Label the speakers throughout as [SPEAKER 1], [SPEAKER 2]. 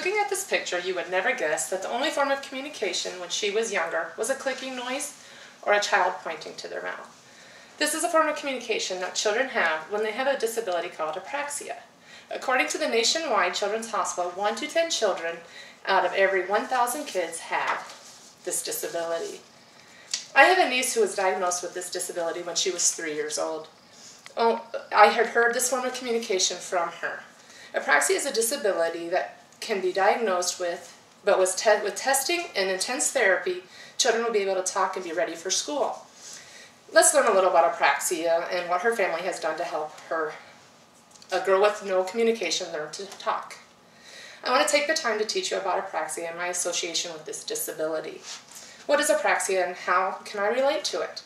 [SPEAKER 1] Looking at this picture, you would never guess that the only form of communication when she was younger was a clicking noise or a child pointing to their mouth. This is a form of communication that children have when they have a disability called apraxia. According to the nationwide Children's Hospital, 1 to 10 children out of every 1,000 kids have this disability. I have a niece who was diagnosed with this disability when she was 3 years old. I had heard this form of communication from her. Apraxia is a disability that can be diagnosed with, but with testing and intense therapy, children will be able to talk and be ready for school. Let's learn a little about apraxia and what her family has done to help her, a girl with no communication, learn to talk. I want to take the time to teach you about apraxia and my association with this disability. What is apraxia and how can I relate to it?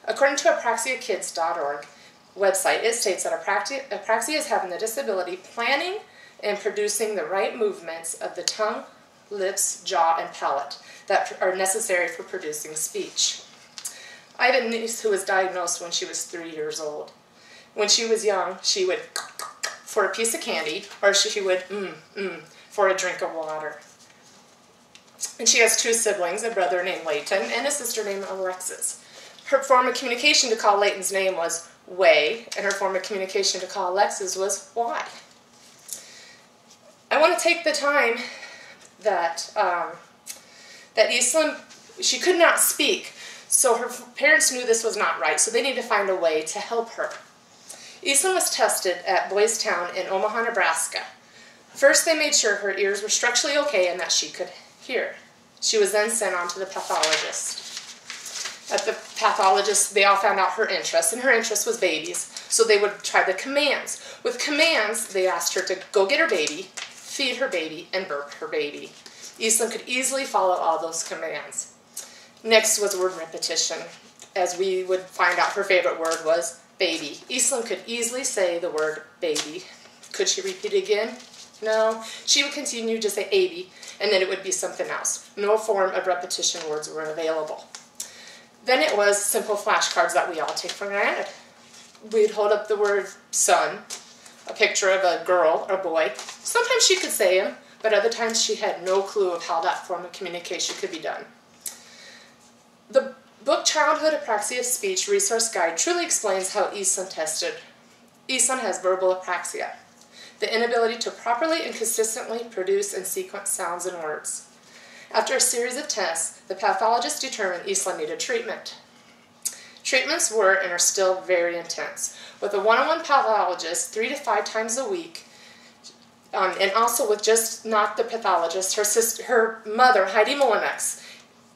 [SPEAKER 1] According to apraxiakids.org website, it states that apraxia is having the disability planning and producing the right movements of the tongue, lips, jaw, and palate that are necessary for producing speech. I have a niece who was diagnosed when she was 3 years old. When she was young, she would for a piece of candy, or she would for a drink of water. And she has 2 siblings, a brother named Layton and a sister named Alexis. Her form of communication to call Layton's name was way, and her form of communication to call Alexis was why. I want to take the time that Eastland, she could not speak, so her parents knew this was not right, so they needed to find a way to help her. Eastland was tested at Boys Town in Omaha, Nebraska. First, they made sure her ears were structurally okay and that she could hear. She was then sent on to the pathologist. At the pathologist, they all found out her interest, and her interest was babies, so they would try the commands. With commands, they asked her to go get her baby, feed her baby, and burp her baby. Eastland could easily follow all those commands. Next was word repetition. As we would find out, her favorite word was baby. Eastland could easily say the word baby. Could she repeat again? No. She would continue to say "baby," and then it would be something else. No form of repetition words were available. Then it was simple flashcards that we all take for granted. We'd hold up the word son, a picture of a girl or boy. Sometimes she could say him, but other times she had no clue of how that form of communication could be done. The book Childhood Apraxia of Speech Resource Guide truly explains how Eastland tested. Eastland has verbal apraxia, the inability to properly and consistently produce and sequence sounds and words. After a series of tests, the pathologist determined Eastland needed treatment. Treatments were and are still very intense, with a one-on-one pathologist 3 to 5 times a week, and also with just not the pathologist, her mother, Heidi Mullinex.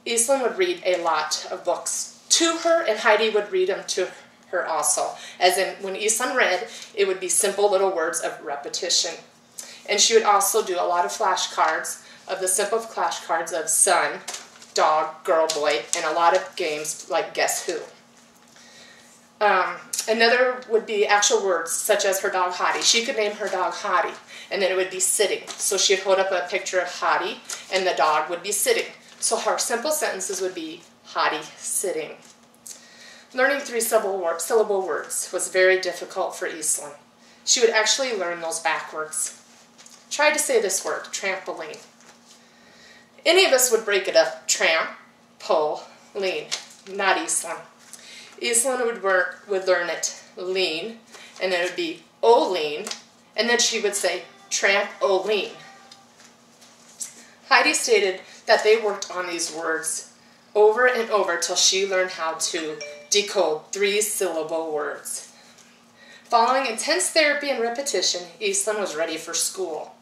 [SPEAKER 1] Eastland would read a lot of books to her, and Heidi would read them to her also. As in, when Eastland read, it would be simple little words of repetition. And she would also do a lot of flashcards, of the simple flashcards of son, dog, girl, boy, and a lot of games like Guess Who. Another would be actual words, such as her dog Hottie. She could name her dog Hottie, and then it would be sitting. So she'd hold up a picture of Hottie, and the dog would be sitting. So her simple sentences would be Hottie sitting. Learning 3-syllable words was very difficult for Eastland. She would actually learn those backwards. Try to say this word, trampoline. Any of us would break it up, tramp, pull, lean. Not Eastland. Eastland would learn it, lean, and then it would be Olean, and then she would say, tramp, Olean. Heidi stated that they worked on these words over and over till she learned how to decode 3-syllable words. Following intense therapy and repetition, Eastland was ready for school.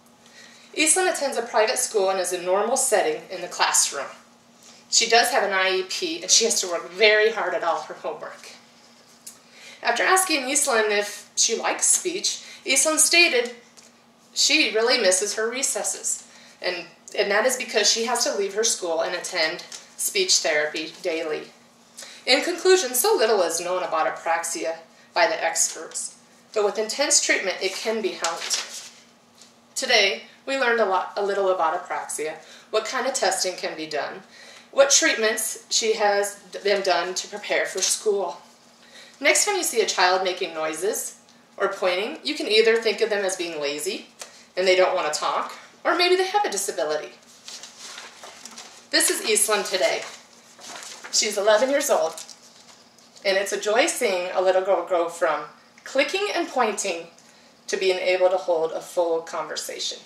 [SPEAKER 1] Eastland attends a private school and is a normal setting in the classroom. She does have an IEP, and she has to work very hard at all her homework. After asking Eastland if she likes speech, Eastland stated she really misses her recesses, and that is because she has to leave her school and attend speech therapy daily. In conclusion, so little is known about apraxia by the experts, but with intense treatment it can be helped. Today, we learned a little about apraxia, what kind of testing can be done, what treatments she has been done to prepare for school. Next time you see a child making noises or pointing, you can either think of them as being lazy and they don't want to talk, Or maybe they have a disability. This is Eastland today. She's 11 years old, and it's a joy seeing a little girl go from clicking and pointing to being able to hold a full conversation.